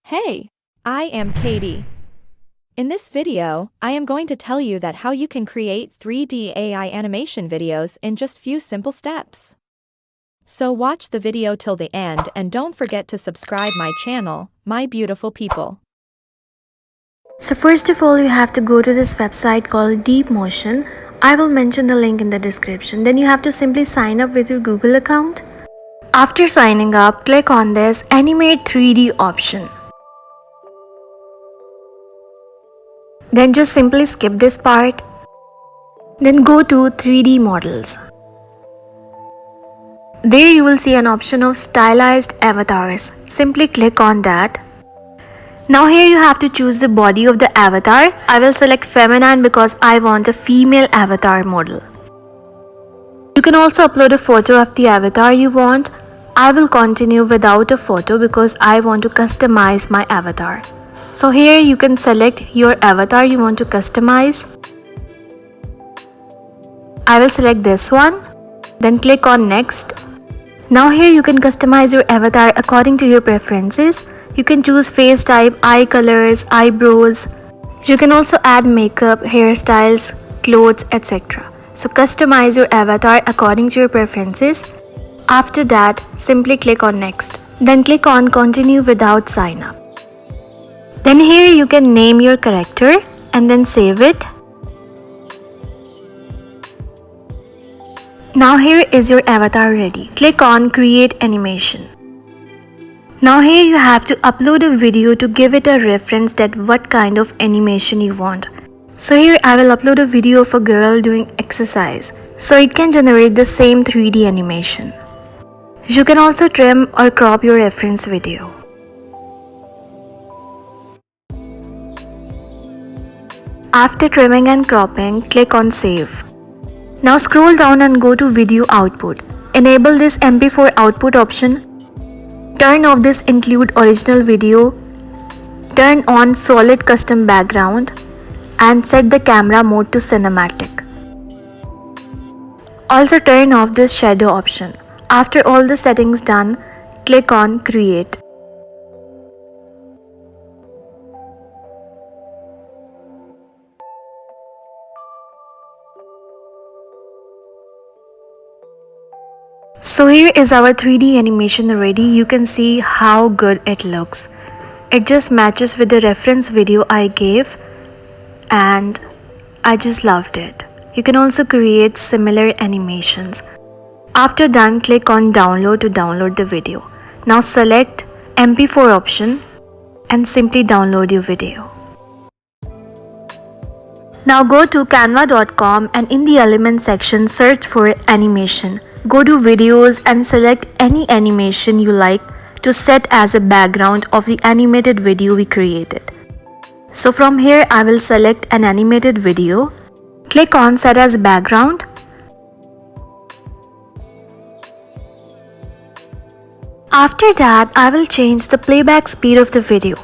Hey, I am Katie. In this video, I am going to tell you that how you can create 3D AI animation videos in just few simple steps. So watch the video till the end and don't forget to subscribe my channel, my beautiful people. So first of all, you have to go to this website called DeepMotion. I will mention the link in the description. Then you have to simply sign up with your Google account. After signing up, click on this Animate 3D option. Then just simply skip this part. Then go to 3D models. There you will see an option of stylized avatars. Simply click on that. Now here you have to choose the body of the avatar. I will select feminine because I want a female avatar model. You can also upload a photo of the avatar you want. I will continue without a photo because I want to customize my avatar. So here you can select your avatar you want to customize. I will select this one. Then click on next. Now here you can customize your avatar according to your preferences. You can choose face type, eye colors, eyebrows. You can also add makeup, hairstyles, clothes, etc. So customize your avatar according to your preferences. After that, simply click on next. Then click on continue without sign up. Then here you can name your character and then save it. Now here is your avatar ready. Click on create animation. Now here you have to upload a video to give it a reference that what kind of animation you want. So here I will upload a video of a girl doing exercise. So it can generate the same 3D animation. You can also trim or crop your reference video. After trimming and cropping, click on save. Now scroll down and go to video output. Enable this MP4 output option. Turn off this include original video. Turn on solid custom background and set the camera mode to cinematic. Also turn off this shadow option. After all the settings done, click on create. So here is our 3D animation ready. You can see how good it looks. It just matches with the reference video I gave and I just loved it. You can also create similar animations. After done, click on download to download the video. Now select MP4 option and simply download your video. Now go to canva.com and in the element section search for animation. Go to videos and select any animation you like to set as a background of the animated video we created. So from here I will select an animated video. Click on set as background. After that I will change the playback speed of the video.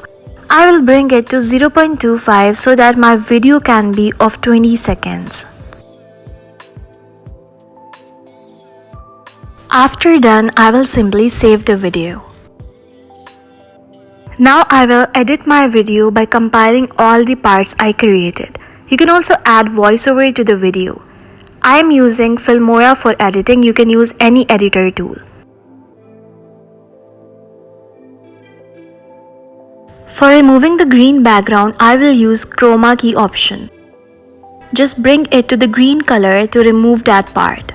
I will bring it to 0.25 so that my video can be of 20 seconds. After done, I will simply save the video. Now I will edit my video by compiling all the parts I created. You can also add voiceover to the video. I am using Filmora for editing. You can use any editor tool. For removing the green background, I will use chroma key option. Just bring it to the green color to remove that part.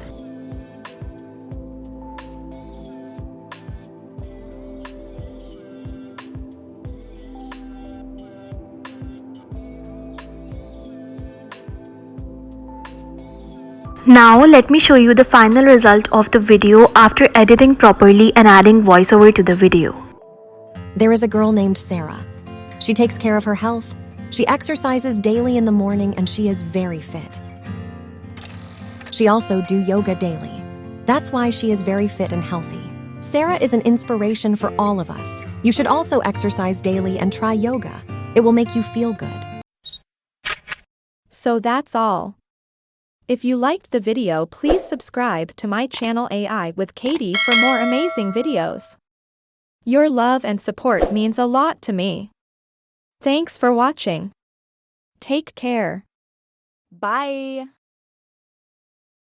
Now let me show you the final result of the video after editing properly and adding voiceover to the video. There is a girl named Sarah. She takes care of her health. She exercises daily in the morning and she is very fit. She also do yoga daily. That's why she is very fit and healthy. Sarah is an inspiration for all of us. You should also exercise daily and try yoga. It will make you feel good. So that's all. If you liked the video, please subscribe to my channel AI with Katie for more amazing videos. Your love and support means a lot to me. Thanks for watching. Take care. Bye.